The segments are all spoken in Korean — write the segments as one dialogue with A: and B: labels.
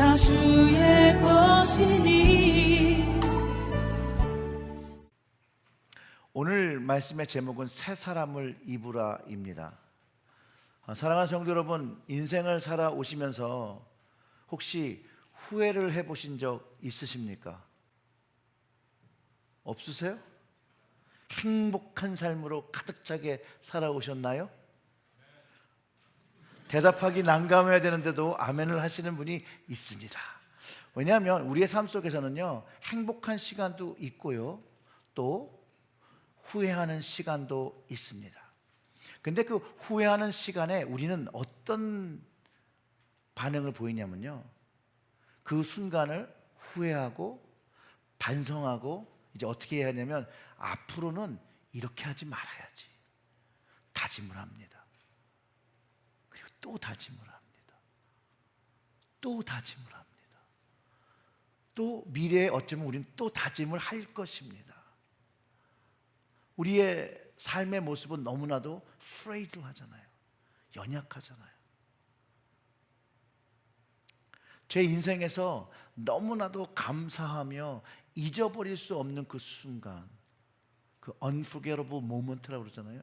A: 다 주의 것이니.
B: 오늘 말씀의 제목은 새 사람을 입으라입니다. 사랑하는 성도 여러분, 인생을 살아오시면서 혹시 후회를 해보신 적 있으십니까? 없으세요? 행복한 삶으로 가득 차게 살아오셨나요? 대답하기 난감해야 되는데도 아멘을 하시는 분이 있습니다. 왜냐하면 우리의 삶 속에서는요, 행복한 시간도 있고요, 또 후회하는 시간도 있습니다. 근데 그 후회하는 시간에 우리는 어떤 반응을 보이냐면요, 그 순간을 후회하고 반성하고 이제 어떻게 해야 하냐면 앞으로는 이렇게 하지 말아야지 다짐을 합니다. 그리고 또 다짐을 합니다. 또 다짐을 합니다. 또 미래에 어쩌면 우리는 또 다짐을 할 것입니다. 우리의 삶의 모습은 너무나도 fragile 하잖아요. 연약하잖아요. 제 인생에서 너무나도 감사하며 잊어버릴 수 없는 그 순간, 그 unforgettable moment라고 그러잖아요.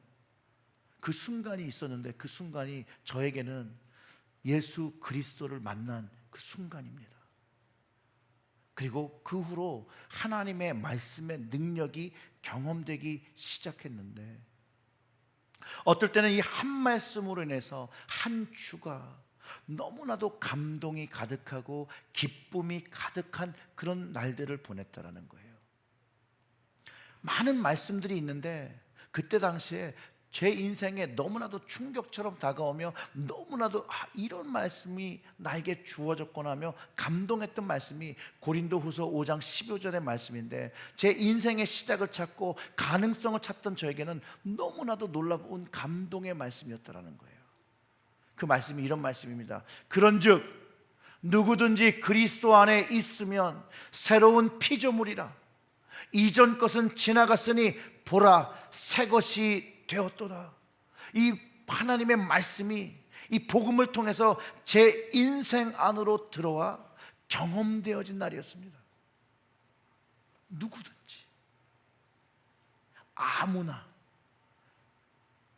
B: 그 순간이 있었는데 그 순간이 저에게는 예수 그리스도를 만난 그 순간입니다. 그리고 그 후로 하나님의 말씀의 능력이 경험되기 시작했는데, 어떨 때는 이 한 말씀으로 인해서 한 주가 너무나도 감동이 가득하고 기쁨이 가득한 그런 날들을 보냈다라는 거예요. 많은 말씀들이 있는데 그때 당시에 제 인생에 너무나도 충격처럼 다가오며 너무나도 이런 말씀이 나에게 주어졌구나 하며 감동했던 말씀이 고린도후서 5장 15절의 말씀인데, 제 인생의 시작을 찾고 가능성을 찾던 저에게는 너무나도 놀라운 감동의 말씀이었다라는 거예요. 그 말씀이 이런 말씀입니다. 그런즉 누구든지 그리스도 안에 있으면 새로운 피조물이라. 이전 것은 지나갔으니 보라 새 것이 되었도다. 이 하나님의 말씀이 이 복음을 통해서 제 인생 안으로 들어와 경험되어진 날이었습니다. 누구든지 아무나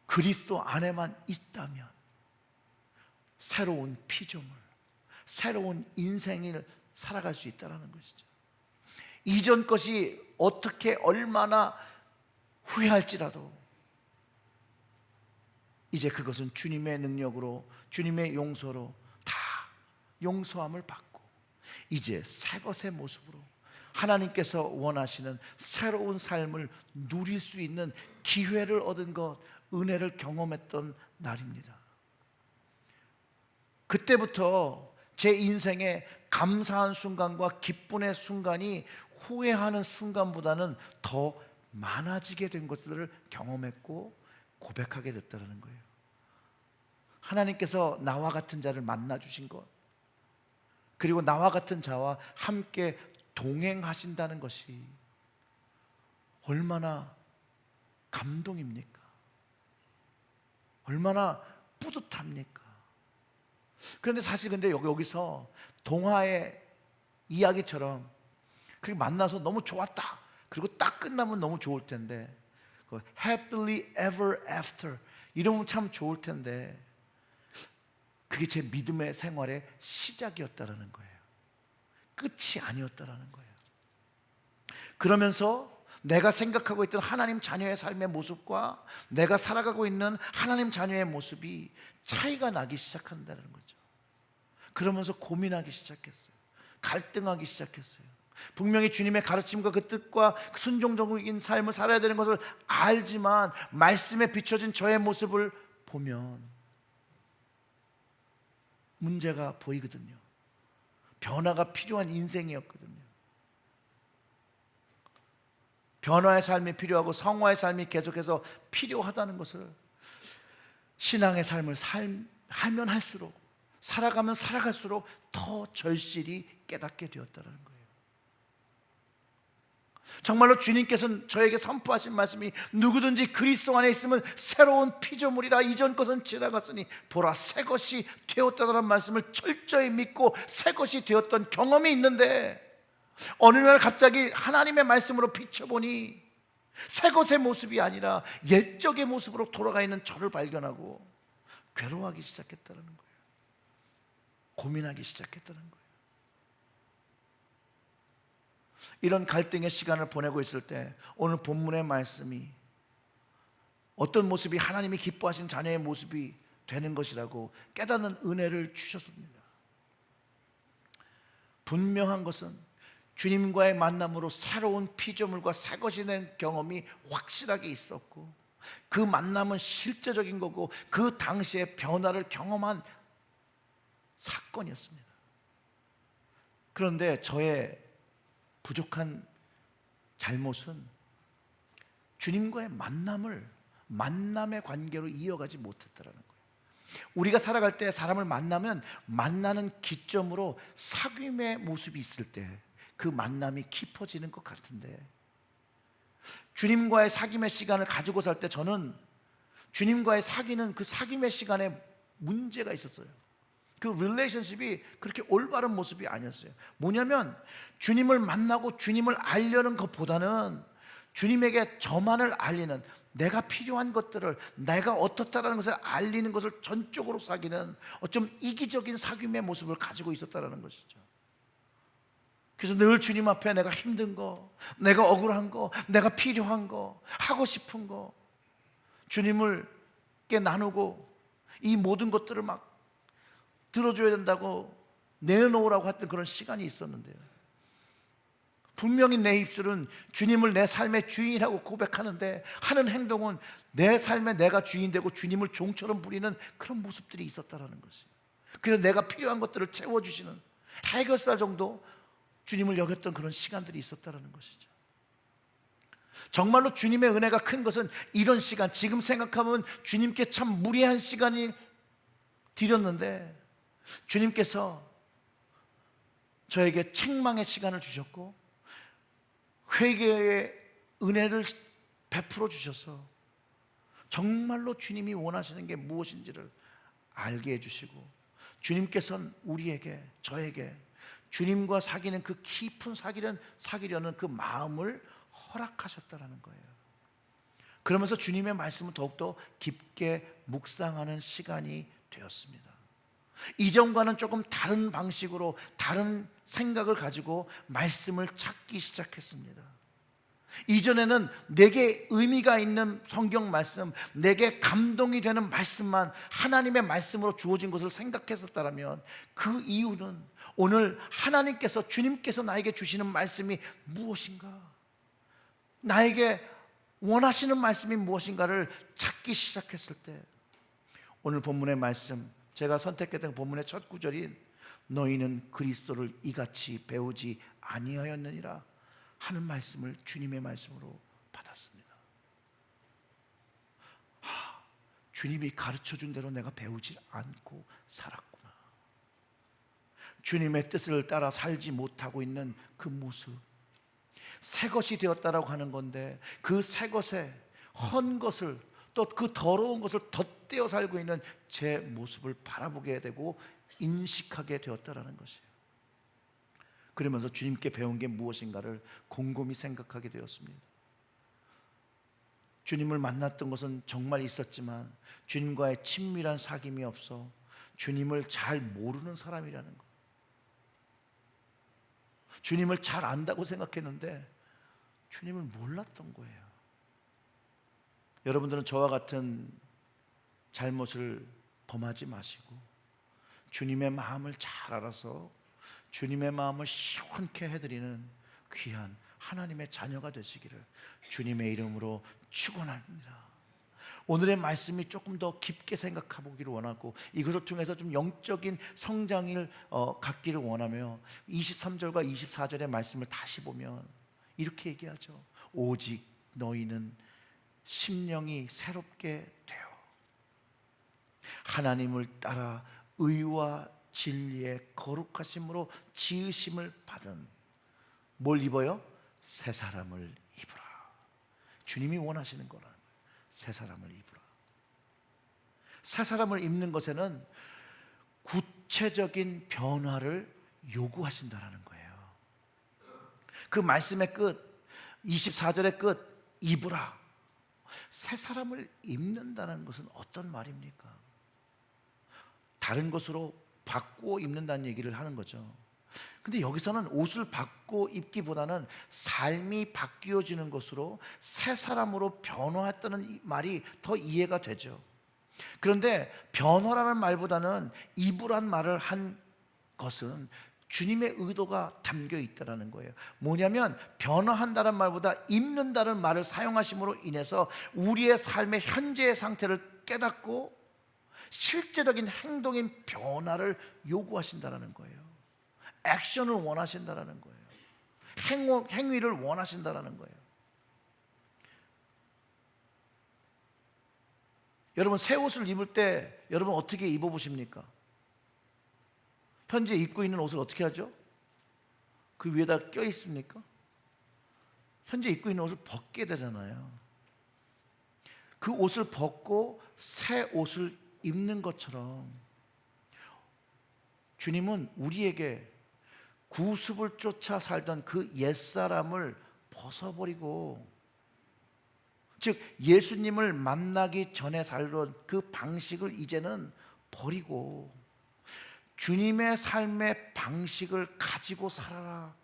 B: 그리스도 안에만 있다면 새로운 피조물, 새로운 인생을 살아갈 수 있다는 것이죠. 이전 것이 어떻게 얼마나 후회할지라도 이제 그것은 주님의 능력으로, 주님의 용서로 다 용서함을 받고 이제 새 것의 모습으로 하나님께서 원하시는 새로운 삶을 누릴 수 있는 기회를 얻은 것, 은혜를 경험했던 날입니다. 그때부터 제 인생에 감사한 순간과 기쁨의 순간이 후회하는 순간보다는 더 많아지게 된 것들을 경험했고 고백하게 됐다는 거예요. 하나님께서 나와 같은 자를 만나 주신 것, 그리고 나와 같은 자와 함께 동행하신다는 것이 얼마나 감동입니까? 얼마나 뿌듯합니까? 그런데 사실 여기서 동화의 이야기처럼 그렇게 만나서 너무 좋았다, 그리고 딱 끝나면 너무 좋을 텐데, happily ever after 이러면 참 좋을 텐데, 그게 제 믿음의 생활의 시작이었다라는 거예요. 끝이 아니었다라는 거예요. 그러면서 내가 생각하고 있던 하나님 자녀의 삶의 모습과 내가 살아가고 있는 하나님 자녀의 모습이 차이가 나기 시작한다는 거죠. 그러면서 고민하기 시작했어요. 갈등하기 시작했어요. 분명히 주님의 가르침과 그 뜻과 순종적인 삶을 살아야 되는 것을 알지만 말씀에 비춰진 저의 모습을 보면 문제가 보이거든요. 변화가 필요한 인생이었거든요. 변화의 삶이 필요하고 성화의 삶이 계속해서 필요하다는 것을 신앙의 삶을 하면 할수록, 살아가면 살아갈수록 더 절실히 깨닫게 되었다는 거예요. 정말로 주님께서는 저에게 선포하신 말씀이 누구든지 그리스도 안에 있으면 새로운 피조물이라 이전 것은 지나갔으니 보라 새 것이 되었다는 말씀을 철저히 믿고 새 것이 되었던 경험이 있는데 어느 날 갑자기 하나님의 말씀으로 비춰보니 새 것의 모습이 아니라 옛적의 모습으로 돌아가 있는 저를 발견하고 괴로워하기 시작했다는 거예요. 고민하기 시작했다는 거예요. 이런 갈등의 시간을 보내고 있을 때 오늘 본문의 말씀이 어떤 모습이 하나님이 기뻐하신 자녀의 모습이 되는 것이라고 깨닫는 은혜를 주셨습니다. 분명한 것은 주님과의 만남으로 새로운 피조물과 새 것이 된 경험이 확실하게 있었고 그 만남은 실제적인 거고 그 당시에 변화를 경험한 사건이었습니다. 그런데 저의 부족한 잘못은 주님과의 만남의 관계로 이어가지 못했다는 거예요. 우리가 살아갈 때 사람을 만나면 만나는 기점으로 사귐의 모습이 있을 때 그 만남이 깊어지는 것 같은데 주님과의 사귐의 시간을 가지고 살 때 저는 주님과의 사귀는 그 사귐의 시간에 문제가 있었어요. 그 릴레이션십이 그렇게 올바른 모습이 아니었어요. 뭐냐면 주님을 만나고 주님을 알려는 것보다는 주님에게 저만을 알리는, 내가 필요한 것들을, 내가 어떻다라는 것을 알리는 것을 전적으로 사귀는 어쩜 이기적인 사귐의 모습을 가지고 있었다는 것이죠. 그래서 늘 주님 앞에 내가 힘든 거, 내가 억울한 거, 내가 필요한 거, 하고 싶은 거 주님을께 나누고 이 모든 것들을 막 들어줘야 된다고 내놓으라고 했던 그런 시간이 있었는데요, 분명히 내 입술은 주님을 내 삶의 주인이라고 고백하는데 하는 행동은 내 삶에 내가 주인 되고 주님을 종처럼 부리는 그런 모습들이 있었다는 것이에요. 그래서 내가 필요한 것들을 채워주시는 해결사 정도 주님을 여겼던 그런 시간들이 있었다는 것이죠. 정말로 주님의 은혜가 큰 것은 이런 시간, 지금 생각하면 주님께 참 무리한 시간이 드렸는데 주님께서 저에게 책망의 시간을 주셨고 회개의 은혜를 베풀어 주셔서 정말로 주님이 원하시는 게 무엇인지를 알게 해주시고 주님께서는 우리에게, 저에게 주님과 사귀는 그 깊은 사귀려는 그 마음을 허락하셨다는 거예요. 그러면서 주님의 말씀을 더욱더 깊게 묵상하는 시간이 되었습니다. 이전과는 조금 다른 방식으로 다른 생각을 가지고 말씀을 찾기 시작했습니다. 이전에는 내게 의미가 있는 성경 말씀, 내게 감동이 되는 말씀만 하나님의 말씀으로 주어진 것을 생각했었다면 그 이유는 오늘 하나님께서, 주님께서 나에게 주시는 말씀이 무엇인가, 나에게 원하시는 말씀이 무엇인가를 찾기 시작했을 때 오늘 본문의 말씀, 제가 선택했던 본문의 첫 구절인 너희는 그리스도를 이같이 배우지 아니하였느니라 하는 말씀을 주님의 말씀으로 받았습니다. 주님이 가르쳐준 대로 내가 배우지 않고 살았구나. 주님의 뜻을 따라 살지 못하고 있는 그 모습, 새 것이 되었다라고 하는 건데 그 새 것에 헌 것을, 또 그 더러운 것을 덧대어 살고 있는 제 모습을 바라보게 되고 인식하게 되었다라는 것이에요. 그러면서 주님께 배운 게 무엇인가를 곰곰이 생각하게 되었습니다. 주님을 만났던 것은 정말 있었지만 주님과의 친밀한 사귐이 없어 주님을 잘 모르는 사람이라는 것, 주님을 잘 안다고 생각했는데 주님을 몰랐던 거예요. 여러분들은 저와 같은 잘못을 범하지 마시고 주님의 마음을 잘 알아서 주님의 마음을 시원케 해드리는 귀한 하나님의 자녀가 되시기를 주님의 이름으로 축원합니다. 오늘의 말씀이 조금 더 깊게 생각해 보기를 원하고 이것을 통해서 좀 영적인 성장을 갖기를 원하며 23절과 24절의 말씀을 다시 보면 이렇게 얘기하죠. 오직 너희는 심령이 새롭게 되어 하나님을 따라 의와 진리의 거룩하심으로 지으심을 받은, 뭘 입어요? 새 사람을 입으라. 주님이 원하시는 거라는 거예요. 새 사람을 입으라. 새 사람을 입는 것에는 구체적인 변화를 요구하신다라는 거예요. 그 말씀의 끝, 24절의 끝, 입으라. 새 사람을 입는다는 것은 어떤 말입니까? 다른 것으로 바꾸어 입는다는 얘기를 하는 거죠. 근데 여기서는 옷을 바꾸어 입기보다는 삶이 바뀌어지는 것으로 새 사람으로 변화했다는 말이 더 이해가 되죠. 그런데 변화라는 말보다는 입으란 말을 한 것은 주님의 의도가 담겨 있다는 거예요. 뭐냐면 변화한다는 말보다 입는다는 말을 사용하심으로 인해서 우리의 삶의 현재의 상태를 깨닫고 실제적인 행동인 변화를 요구하신다는 거예요. 액션을 원하신다는 거예요. 행위를 원하신다는 거예요. 여러분, 새 옷을 입을 때 여러분 어떻게 입어보십니까? 현재 입고 있는 옷을 어떻게 하죠? 그 위에다 껴 있습니까? 현재 입고 있는 옷을 벗게 되잖아요. 그 옷을 벗고 새 옷을 입는 것처럼 주님은 우리에게 구습을 쫓아 살던 그 옛사람을 벗어버리고, 즉 예수님을 만나기 전에 살던 그 방식을 이제는 버리고 주님의 삶의 방식을 가지고 살아라.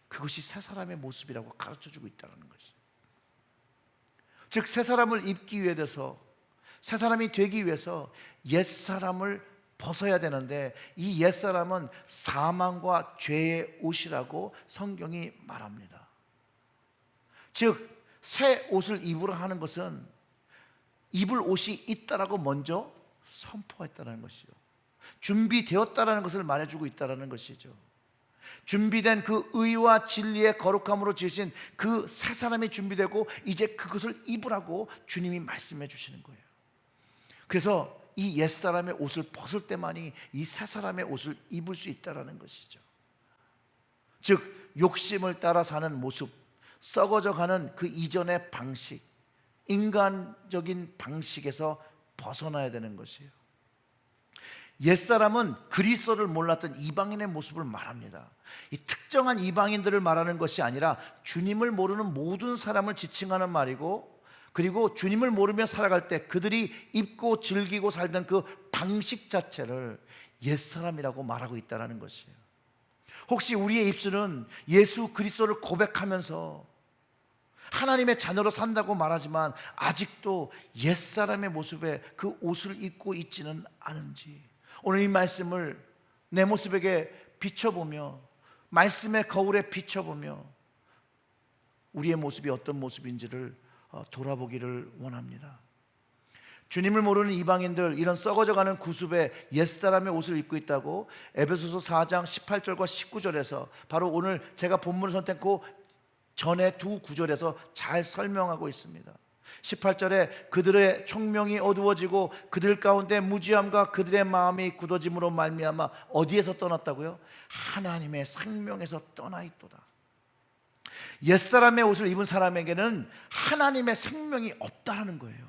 B: 그것이 새 사람의 모습이라고 가르쳐주고 있다는 것이. 즉 새 사람을 입기 위해서, 새 사람이 되기 위해서 옛사람을 벗어야 되는데, 이 옛사람은 사망과 죄의 옷이라고 성경이 말합니다. 즉 새 옷을 입으라 하는 것은 입을 옷이 있다라고 먼저 선포했다는 것이죠. 준비되었다라는 것을 말해주고 있다는 것이죠. 준비된 그 의와 진리의 거룩함으로 지으신 그 새 사람이 준비되고 이제 그것을 입으라고 주님이 말씀해 주시는 거예요. 그래서 이 옛사람의 옷을 벗을 때만이 이 새 사람의 옷을 입을 수 있다는 것이죠. 즉 욕심을 따라 사는 모습, 썩어져가는 그 이전의 방식, 인간적인 방식에서 벗어나야 되는 것이에요. 옛사람은 그리스도를 몰랐던 이방인의 모습을 말합니다. 이 특정한 이방인들을 말하는 것이 아니라 주님을 모르는 모든 사람을 지칭하는 말이고, 그리고 주님을 모르며 살아갈 때 그들이 입고 즐기고 살던 그 방식 자체를 옛사람이라고 말하고 있다는 것이에요. 혹시 우리의 입술은 예수 그리스도를 고백하면서 하나님의 자녀로 산다고 말하지만 아직도 옛사람의 모습에 그 옷을 입고 있지는 않은지, 오늘 이 말씀을 내 모습에게 비춰보며, 말씀의 거울에 비춰보며 우리의 모습이 어떤 모습인지를 돌아보기를 원합니다. 주님을 모르는 이방인들, 이런 썩어져가는 구습의 옛사람의 옷을 입고 있다고 에베소서 4장 18절과 19절에서 바로 오늘 제가 본문을 선택하고 전에 두 구절에서 잘 설명하고 있습니다. 18절에 그들의 총명이 어두워지고 그들 가운데 무지함과 그들의 마음이 굳어짐으로 말미암아 어디에서 떠났다고요? 하나님의 생명에서 떠나 있도다. 옛사람의 옷을 입은 사람에게는 하나님의 생명이 없다는 거예요.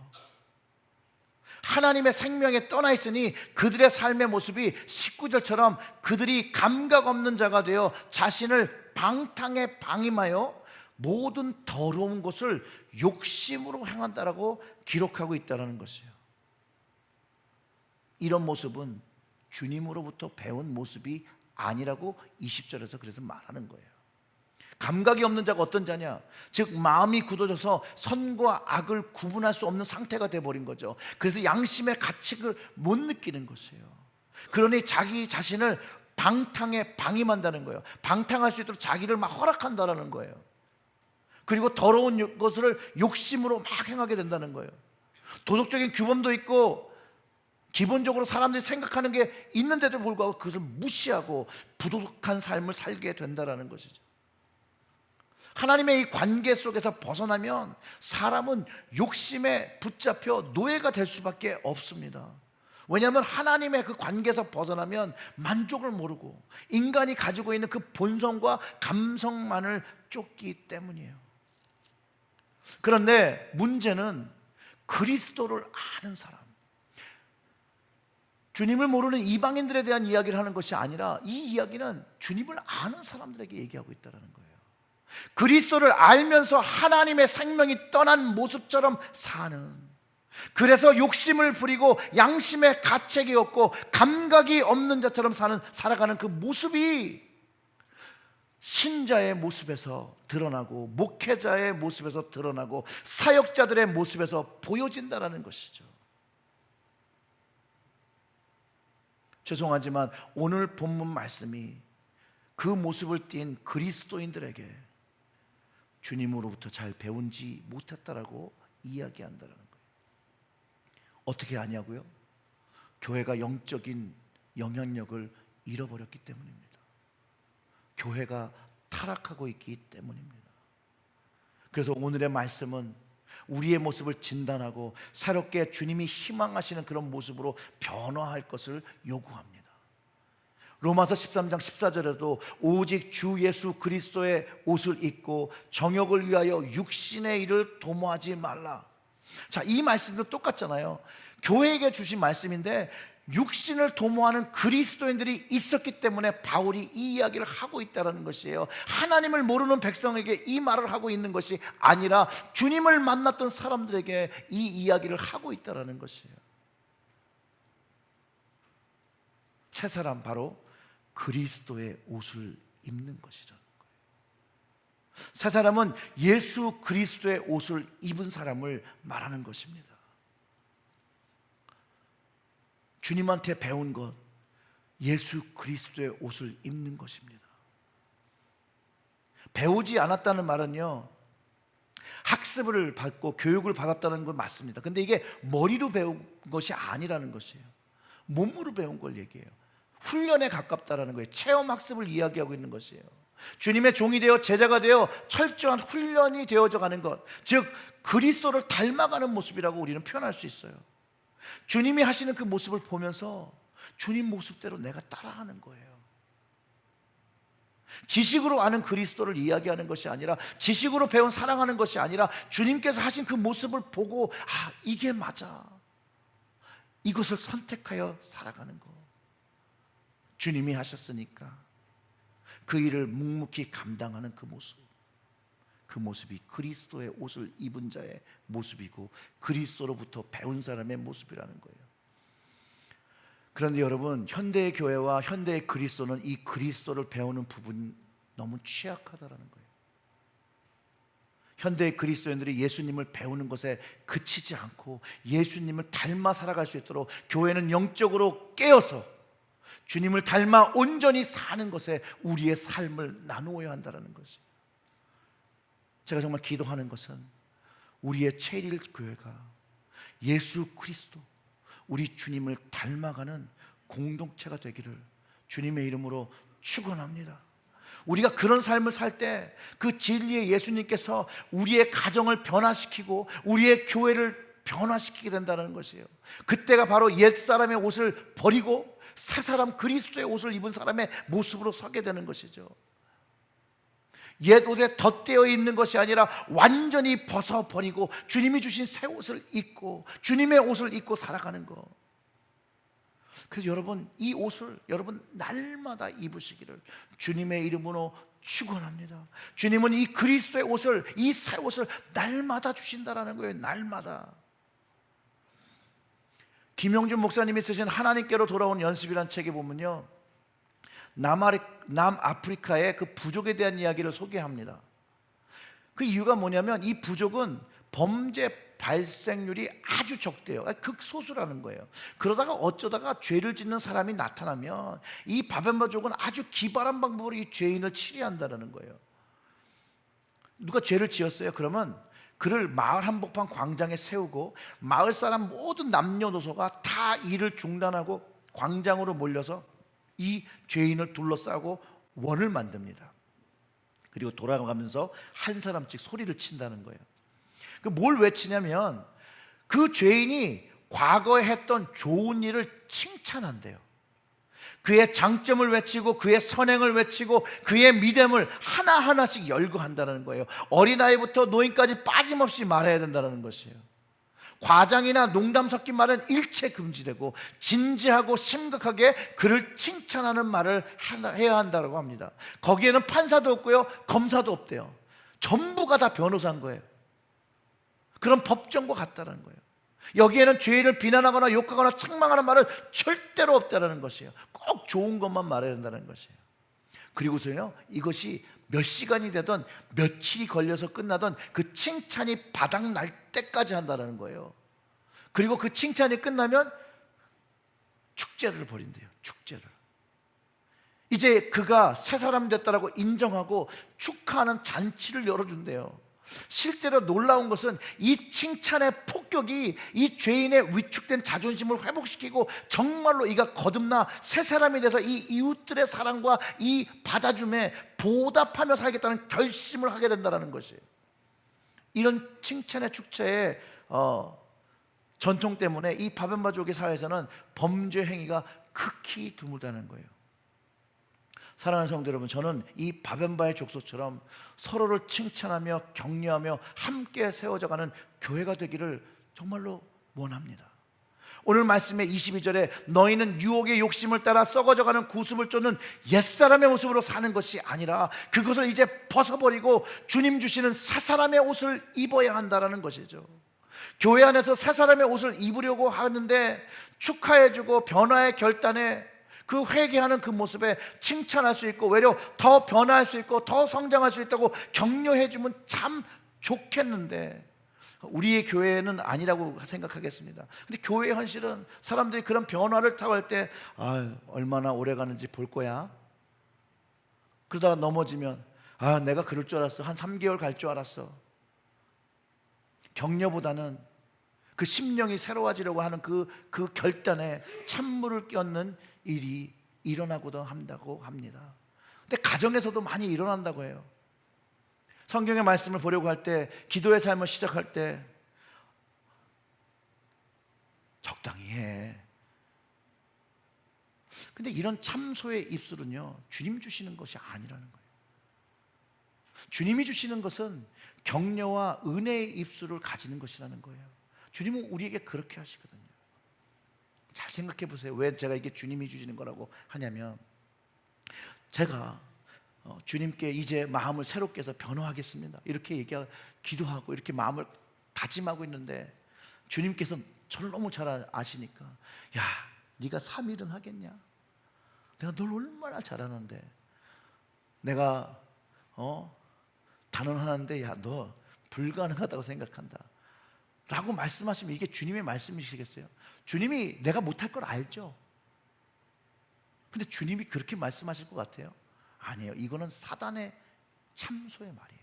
B: 하나님의 생명에 떠나 있으니 그들의 삶의 모습이 19절처럼 그들이 감각 없는 자가 되어 자신을 방탕에 방임하여 모든 더러운 것을 욕심으로 행한다라고 기록하고 있다는 것이에요. 이런 모습은 주님으로부터 배운 모습이 아니라고 20절에서 그래서 말하는 거예요. 감각이 없는 자가 어떤 자냐? 즉 마음이 굳어져서 선과 악을 구분할 수 없는 상태가 되어버린 거죠. 그래서 양심의 가책을 못 느끼는 것이에요. 그러니 자기 자신을 방탕에 방임한다는 거예요. 방탕할 수 있도록 자기를 막 허락한다는 거예요. 그리고 더러운 것을 욕심으로 막 행하게 된다는 거예요. 도덕적인 규범도 있고 기본적으로 사람들이 생각하는 게 있는데도 불구하고 그것을 무시하고 부도덕한 삶을 살게 된다는 것이죠. 하나님의 이 관계 속에서 벗어나면 사람은 욕심에 붙잡혀 노예가 될 수밖에 없습니다. 왜냐하면 하나님의 그 관계에서 벗어나면 만족을 모르고 인간이 가지고 있는 그 본성과 감성만을 쫓기 때문이에요. 그런데 문제는 그리스도를 아는 사람, 주님을 모르는 이방인들에 대한 이야기를 하는 것이 아니라 이 이야기는 주님을 아는 사람들에게 얘기하고 있다는 거예요. 그리스도를 알면서 하나님의 생명이 떠난 모습처럼 사는, 그래서 욕심을 부리고 양심의 가책이 없고 감각이 없는 자처럼 살아가는 그 모습이 신자의 모습에서 드러나고 목회자의 모습에서 드러나고 사역자들의 모습에서 보여진다는 것이죠. 죄송하지만 오늘 본문 말씀이 그 모습을 띈 그리스도인들에게 주님으로부터 잘 배운지 못했다라고 이야기한다는 거예요. 어떻게 아냐고요? 교회가 영적인 영향력을 잃어버렸기 때문입니다. 교회가 타락하고 있기 때문입니다. 그래서 오늘의 말씀은 우리의 모습을 진단하고 새롭게 주님이 희망하시는 그런 모습으로 변화할 것을 요구합니다. 로마서 13장 14절에도 오직 주 예수 그리스도의 옷을 입고 정욕을 위하여 육신의 일을 도모하지 말라. 자, 이 말씀도 똑같잖아요. 교회에게 주신 말씀인데 육신을 도모하는 그리스도인들이 있었기 때문에 바울이 이 이야기를 하고 있다는 것이에요. 하나님을 모르는 백성에게 이 말을 하고 있는 것이 아니라 주님을 만났던 사람들에게 이 이야기를 하고 있다는 것이에요. 새 사람, 바로 그리스도의 옷을 입는 것이라는 거예요. 새 사람은 예수 그리스도의 옷을 입은 사람을 말하는 것입니다. 주님한테 배운 것, 예수 그리스도의 옷을 입는 것입니다. 배우지 않았다는 말은요, 학습을 받고 교육을 받았다는 건 맞습니다. 근데 이게 머리로 배운 것이 아니라는 것이에요. 몸으로 배운 걸 얘기해요. 훈련에 가깝다라는 거예요. 체험 학습을 이야기하고 있는 것이에요. 주님의 종이 되어 제자가 되어 철저한 훈련이 되어져 가는 것, 즉 그리스도를 닮아가는 모습이라고 우리는 표현할 수 있어요. 주님이 하시는 그 모습을 보면서 주님 모습대로 내가 따라하는 거예요. 지식으로 아는 그리스도를 이야기하는 것이 아니라, 지식으로 배운 사랑하는 것이 아니라 주님께서 하신 그 모습을 보고 아, 이게 맞아, 이것을 선택하여 살아가는 거. 주님이 하셨으니까 그 일을 묵묵히 감당하는 그 모습, 그 모습이 그리스도의 옷을 입은 자의 모습이고 그리스도로부터 배운 사람의 모습이라는 거예요. 그런데 여러분, 현대의 교회와 현대의 그리스도는 이 그리스도를 배우는 부분이 너무 취약하다라는 거예요. 현대의 그리스도인들이 예수님을 배우는 것에 그치지 않고 예수님을 닮아 살아갈 수 있도록 교회는 영적으로 깨어서 주님을 닮아 온전히 사는 것에 우리의 삶을 나누어야 한다는 것이에요. 제가 정말 기도하는 것은 우리의 체일 교회가 예수 그리스도, 우리 주님을 닮아가는 공동체가 되기를 주님의 이름으로 축원합니다. 우리가 그런 삶을 살 때 그 진리의 예수님께서 우리의 가정을 변화시키고 우리의 교회를 변화시키게 된다는 것이에요. 그때가 바로 옛사람의 옷을 버리고 새사람 그리스도의 옷을 입은 사람의 모습으로 서게 되는 것이죠. 옛 옷에 덧대어 있는 것이 아니라 완전히 벗어버리고 주님이 주신 새 옷을 입고 주님의 옷을 입고 살아가는 것. 그래서 여러분, 이 옷을 여러분 날마다 입으시기를 주님의 이름으로 축원합니다. 주님은 이 그리스도의 옷을, 이 새 옷을 날마다 주신다라는 거예요. 날마다. 김영준 목사님이 쓰신 하나님께로 돌아온 연습이라는 책에 보면요, 남아프리카의 그 부족에 대한 이야기를 소개합니다. 그 이유가 뭐냐면 이 부족은 범죄 발생률이 아주 적대요. 극소수라는 거예요. 그러다가 어쩌다가 죄를 짓는 사람이 나타나면 이 바벤바족은 아주 기발한 방법으로 이 죄인을 치리한다는 거예요. 누가 죄를 지었어요? 그러면 그를 마을 한복판 광장에 세우고 마을 사람 모든 남녀노소가 다 일을 중단하고 광장으로 몰려서 이 죄인을 둘러싸고 원을 만듭니다. 그리고 돌아가면서 한 사람씩 소리를 친다는 거예요. 뭘 외치냐면 그 죄인이 과거에 했던 좋은 일을 칭찬한대요. 그의 장점을 외치고 그의 선행을 외치고 그의 믿음을 하나하나씩 열거한다는 거예요. 어린아이부터 노인까지 빠짐없이 말해야 된다는 것이에요. 과장이나 농담 섞인 말은 일체 금지되고 진지하고 심각하게 그를 칭찬하는 말을 해야 한다고 합니다. 거기에는 판사도 없고요, 검사도 없대요. 전부가 다 변호사인 거예요. 그런 법정과 같다는 거예요. 여기에는 죄인을 비난하거나 욕하거나 책망하는 말은 절대로 없다는 것이에요. 꼭 좋은 것만 말해야 된다는 것이에요. 그리고서요, 이것이 몇 시간이 되든 며칠이 걸려서 끝나던 그 칭찬이 바닥날 때까지 한다는 거예요. 그리고 그 칭찬이 끝나면 축제를 벌인대요. 축제를. 이제 그가 새 사람 됐다라고 인정하고 축하하는 잔치를 열어준대요. 실제로 놀라운 것은 이 칭찬의 폭격이 이 죄인의 위축된 자존심을 회복시키고 정말로 이가 거듭나 새 사람이 돼서 이 이웃들의 사랑과 이 받아줌에 보답하며 살겠다는 결심을 하게 된다는 것이에요. 이런 칭찬의 축제의 전통 때문에 이 바벤바족의 사회에서는 범죄 행위가 극히 드물다는 거예요. 사랑하는 성도 여러분, 저는 이 바벤바의 족속처럼 서로를 칭찬하며 격려하며 함께 세워져가는 교회가 되기를 정말로 원합니다. 오늘 말씀의 22절에 너희는 유혹의 욕심을 따라 썩어져가는 구습을 쫓는 옛사람의 모습으로 사는 것이 아니라 그것을 이제 벗어버리고 주님 주시는 새 사람의 옷을 입어야 한다는 것이죠. 교회 안에서 새 사람의 옷을 입으려고 하는데 축하해주고 변화의 결단에 그 회개하는 그 모습에 칭찬할 수 있고 외려 더 변화할 수 있고 더 성장할 수 있다고 격려해 주면 참 좋겠는데 우리의 교회는 아니라고 생각하겠습니다. 근데 교회의 현실은 사람들이 그런 변화를 타고 할 때 얼마나 오래 가는지 볼 거야. 그러다가 넘어지면 내가 그럴 줄 알았어. 한 3개월 갈 줄 알았어. 격려보다는 그 심령이 새로워지려고 하는 그 결단에 찬물을 껴는 일이 일어나고도 한다고 합니다. 근데 가정에서도 많이 일어난다고 해요. 성경의 말씀을 보려고 할 때, 기도의 삶을 시작할 때 적당히 해. 근데 이런 참소의 입술은요, 주님 주시는 것이 아니라는 거예요. 주님이 주시는 것은 격려와 은혜의 입술을 가지는 것이라는 거예요. 주님은 우리에게 그렇게 하시거든요. 잘 생각해 보세요. 왜 제가 이게 주님이 주시는 거라고 하냐면, 제가 주님께 이제 마음을 새롭게 해서 변화하겠습니다 이렇게 기도하고 이렇게 마음을 다짐하고 있는데 주님께서 저를 너무 잘 아시니까 야, 네가 3일은 하겠냐? 내가 널 얼마나 잘하는데 내가 단언하는데 야, 너 불가능하다고 생각한다 라고 말씀하시면 이게 주님의 말씀이시겠어요? 주님이 내가 못할 걸 알죠? 근데 주님이 그렇게 말씀하실 것 같아요? 아니에요. 이거는 사단의 참소의 말이에요.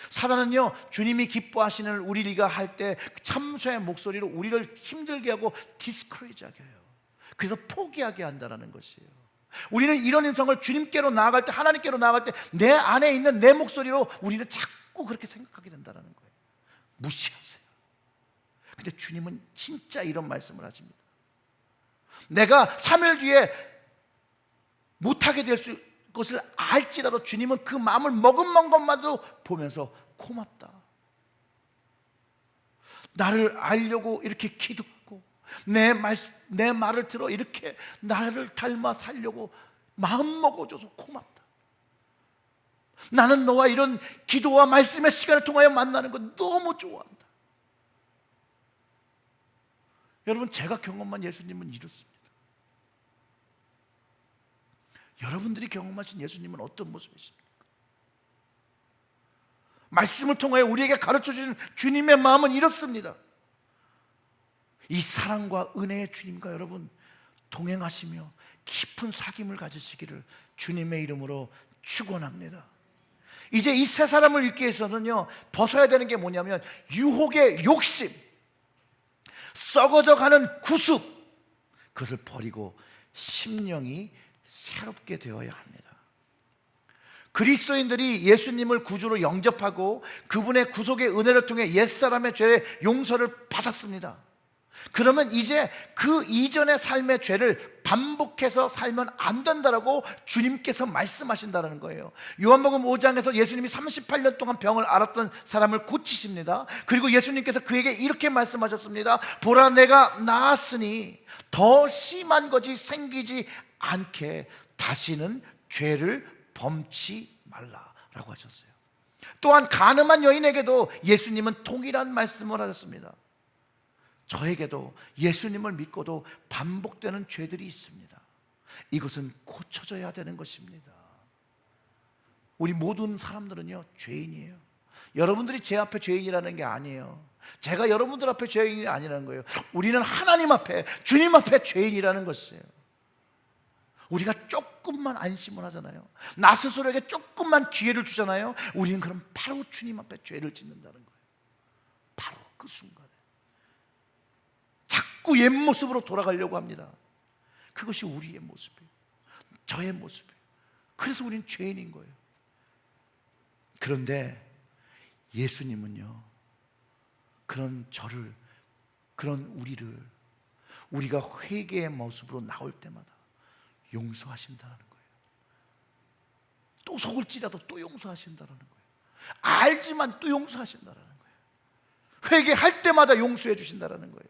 B: 사단은요, 주님이 기뻐하시는 우리가 할 때 참소의 목소리로 우리를 힘들게 하고 디스커리지하게 해요. 그래서 포기하게 한다는 것이에요. 우리는 이런 인성을 주님께로 나아갈 때, 하나님께로 나아갈 때 내 안에 있는 내 목소리로 우리는 자꾸 그렇게 생각하게 된다는 거예요. 무시하세요. 근데 주님은 진짜 이런 말씀을 하십니다. 내가 3일 뒤에 못하게 될 것을 알지라도 주님은 그 마음을 머금은 것만도 보면서 고맙다. 나를 알려고 이렇게 기도하고 내 말을 들어 이렇게 나를 닮아 살려고 마음 먹어줘서 고맙다. 나는 너와 이런 기도와 말씀의 시간을 통하여 만나는 거 너무 좋아한다. 여러분, 제가 경험한 예수님은 이렇습니다. 여러분들이 경험하신 예수님은 어떤 모습이십니까? 말씀을 통하여 우리에게 가르쳐 주신 주님의 마음은 이렇습니다. 이 사랑과 은혜의 주님과 여러분 동행하시며 깊은 사귐을 가지시기를 주님의 이름으로 축원합니다. 이제 이 세 사람을 읽기 위해서는요, 벗어야 되는 게 뭐냐면 유혹의 욕심, 썩어져가는 구습, 그것을 버리고 심령이 새롭게 되어야 합니다. 그리스도인들이 예수님을 구주로 영접하고 그분의 구속의 은혜를 통해 옛사람의 죄의 용서를 받았습니다. 그러면 이제 그 이전의 삶의 죄를 반복해서 살면 안 된다라고 주님께서 말씀하신다는 거예요. 요한복음 5장에서 예수님이 38년 동안 병을 앓았던 사람을 고치십니다. 그리고 예수님께서 그에게 이렇게 말씀하셨습니다. 보라, 내가 나았으니 더 심한 것이 생기지 않게 다시는 죄를 범치 말라라고 하셨어요. 또한 가늠한 여인에게도 예수님은 동일한 말씀을 하셨습니다. 저에게도 예수님을 믿고도 반복되는 죄들이 있습니다. 이것은 고쳐져야 되는 것입니다. 우리 모든 사람들은요, 죄인이에요. 여러분들이 제 앞에 죄인이라는 게 아니에요. 제가 여러분들 앞에 죄인이 아니라는 거예요. 우리는 하나님 앞에, 주님 앞에 죄인이라는 것이에요. 우리가 조금만 안심을 하잖아요. 나 스스로에게 조금만 기회를 주잖아요. 우리는 그럼 바로 주님 앞에 죄를 짓는다는 거예요. 바로 그 순간에 자꾸 옛 모습으로 돌아가려고 합니다. 그것이 우리의 모습이에요. 저의 모습이에요. 그래서 우리는 죄인인 거예요. 그런데 예수님은요, 그런 저를, 그런 우리가 회개의 모습으로 나올 때마다 용서하신다는 거예요. 또 속을지라도 또 용서하신다는 거예요. 알지만 또 용서하신다는 거예요. 회개할 때마다 용서해 주신다는 거예요.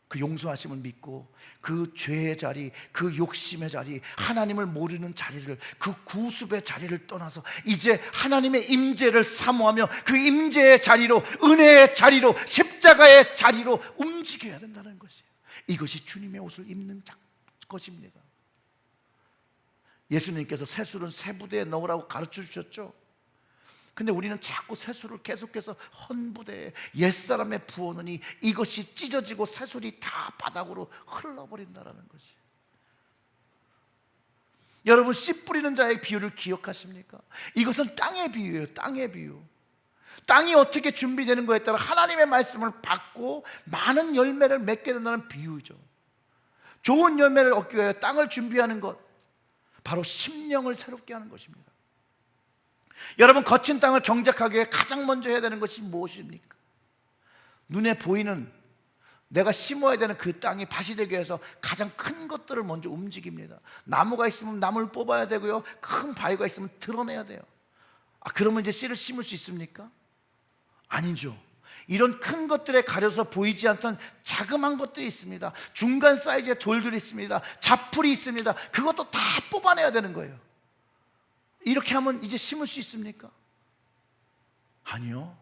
B: 그 용서하심을 믿고 그 죄의 자리, 그 욕심의 자리, 하나님을 모르는 자리를, 그 구습의 자리를 떠나서 이제 하나님의 임재를 사모하며 그 임재의 자리로, 은혜의 자리로, 십자가의 자리로 움직여야 된다는 것이에요. 이것이 주님의 옷을 입는 것입니다. 예수님께서 새술은 새 부대에 넣으라고 가르쳐 주셨죠. 근데 우리는 자꾸 새술을 계속해서 헌부대에 옛사람의 부어놓으니 이것이 찢어지고 새술이 다 바닥으로 흘러버린다는 것이. 여러분, 씨 뿌리는 자의 비유를 기억하십니까? 이것은 땅의 비유예요. 땅의 비유. 땅이 어떻게 준비되는 거에 따라 하나님의 말씀을 받고 많은 열매를 맺게 된다는 비유죠. 좋은 열매를 얻기 위해 땅을 준비하는 것, 바로 심령을 새롭게 하는 것입니다. 여러분, 거친 땅을 경작하기 위해 가장 먼저 해야 되는 것이 무엇입니까? 눈에 보이는, 내가 심어야 되는 그 땅이 밭이 되기 위해서 가장 큰 것들을 먼저 움직입니다. 나무가 있으면 나무를 뽑아야 되고요, 큰 바위가 있으면 드러내야 돼요. 그러면 이제 씨를 심을 수 있습니까? 아니죠. 이런 큰 것들에 가려서 보이지 않던 자그마한 것들이 있습니다. 중간 사이즈의 돌들이 있습니다. 자풀이 있습니다. 그것도 다 뽑아내야 되는 거예요. 이렇게 하면 이제 심을 수 있습니까? 아니요.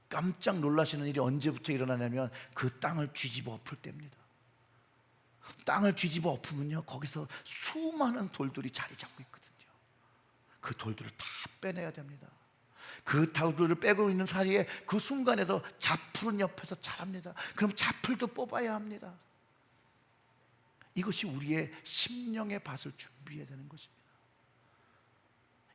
B: 깜짝 놀라시는 일이 언제부터 일어나냐면 그 땅을 뒤집어 엎을 때입니다. 땅을 뒤집어 엎으면요, 거기서 수많은 돌들이 자리 잡고 있거든요. 그 돌들을 다 빼내야 됩니다. 그 돌들을 빼고 있는 사이에 그 순간에도 자풀은 옆에서 자랍니다. 그럼 자풀도 뽑아야 합니다. 이것이 우리의 심령의 밭을 준비해야 되는 것입니다.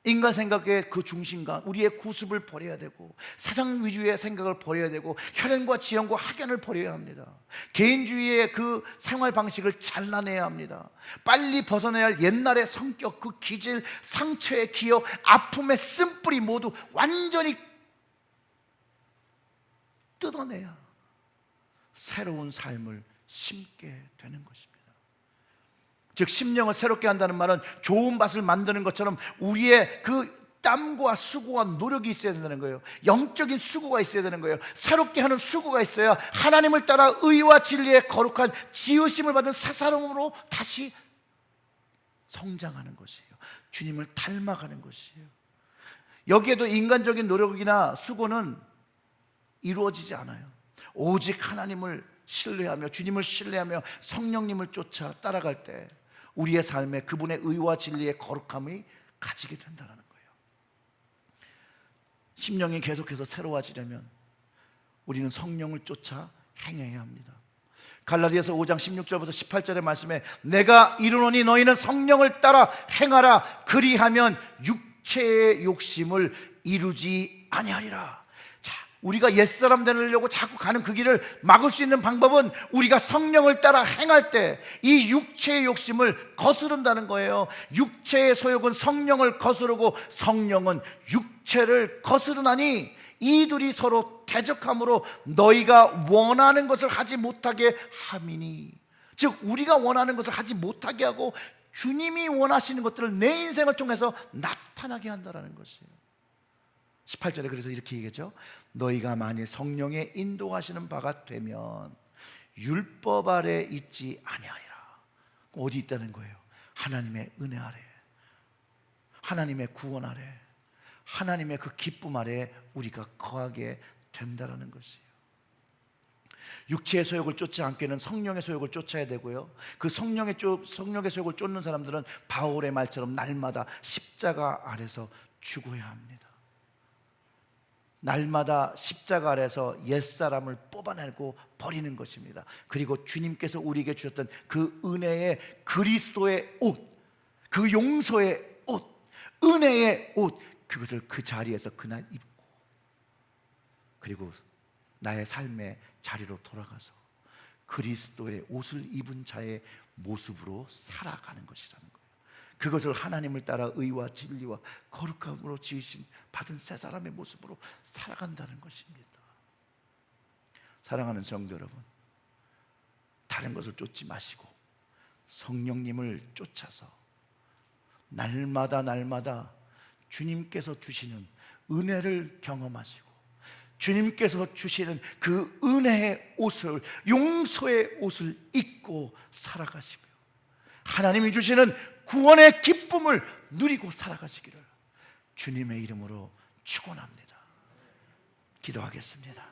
B: 인간 생각의 그 중심과 우리의 구습을 버려야 되고, 사상 위주의 생각을 버려야 되고, 혈연과 지연과 학연을 버려야 합니다. 개인주의의 그 생활 방식을 잘라내야 합니다. 빨리 벗어내야 할 옛날의 성격, 그 기질, 상처의 기억, 아픔의 쓴뿌리 모두 완전히 뜯어내야 새로운 삶을 심게 되는 것입니다. 즉, 심령을 새롭게 한다는 말은 좋은 밭을 만드는 것처럼 우리의 그 땀과 수고와 노력이 있어야 된다는 거예요. 영적인 수고가 있어야 되는 거예요. 새롭게 하는 수고가 있어야 하나님을 따라 의와 진리의 거룩한 지으심을 받은 새 사람으로 다시 성장하는 것이에요. 주님을 닮아가는 것이에요. 여기에도 인간적인 노력이나 수고는 이루어지지 않아요. 오직 하나님을 신뢰하며, 주님을 신뢰하며 성령님을 쫓아 따라갈 때 우리의 삶에 그분의 의와 진리의 거룩함이 가지게 된다는 거예요. 심령이 계속해서 새로워지려면 우리는 성령을 쫓아 행해야 합니다. 갈라디아서 5장 16절부터 18절의 말씀에 내가 이르노니 너희는 성령을 따라 행하라. 그리하면 육체의 욕심을 이루지 아니하리라. 우리가 옛사람 되려고 자꾸 가는 그 길을 막을 수 있는 방법은 우리가 성령을 따라 행할 때 이 육체의 욕심을 거스른다는 거예요. 육체의 소욕은 성령을 거스르고 성령은 육체를 거스르나니 이들이 서로 대적함으로 너희가 원하는 것을 하지 못하게 함이니. 즉 우리가 원하는 것을 하지 못하게 하고 주님이 원하시는 것들을 내 인생을 통해서 나타나게 한다는 것이에요. 18절에 그래서 이렇게 얘기하죠. 너희가 만일 성령의 인도하시는 바가 되면 율법 아래 있지 아니하리라. 어디 있다는 거예요? 하나님의 은혜 아래, 하나님의 구원 아래, 하나님의 그 기쁨 아래 우리가 거하게 된다는 것이에요. 육체의 소욕을 쫓지 않게는 성령의 소욕을 쫓아야 되고요. 그 성령의 소욕을 쫓는 사람들은 바울의 말처럼 날마다 십자가 아래서 죽어야 합니다. 날마다 십자가 아래서 옛사람을 뽑아내고 버리는 것입니다. 그리고 주님께서 우리에게 주셨던 그 은혜의 그리스도의 옷, 그 용서의 옷, 은혜의 옷, 그것을 그 자리에서 그날 입고, 그리고 나의 삶의 자리로 돌아가서 그리스도의 옷을 입은 자의 모습으로 살아가는 것이라는 거예요. 그것을 하나님을 따라 의와 진리와 거룩함으로 지으신 받은 새 사람의 모습으로 살아간다는 것입니다. 사랑하는 성도 여러분, 다른 것을 쫓지 마시고 성령님을 쫓아서 날마다 주님께서 주시는 은혜를 경험하시고 주님께서 주시는 그 은혜의 옷을, 용서의 옷을 입고 살아가시며 하나님이 주시는 구원의 기쁨을 누리고 살아가시기를 주님의 이름으로 축원합니다. 기도하겠습니다.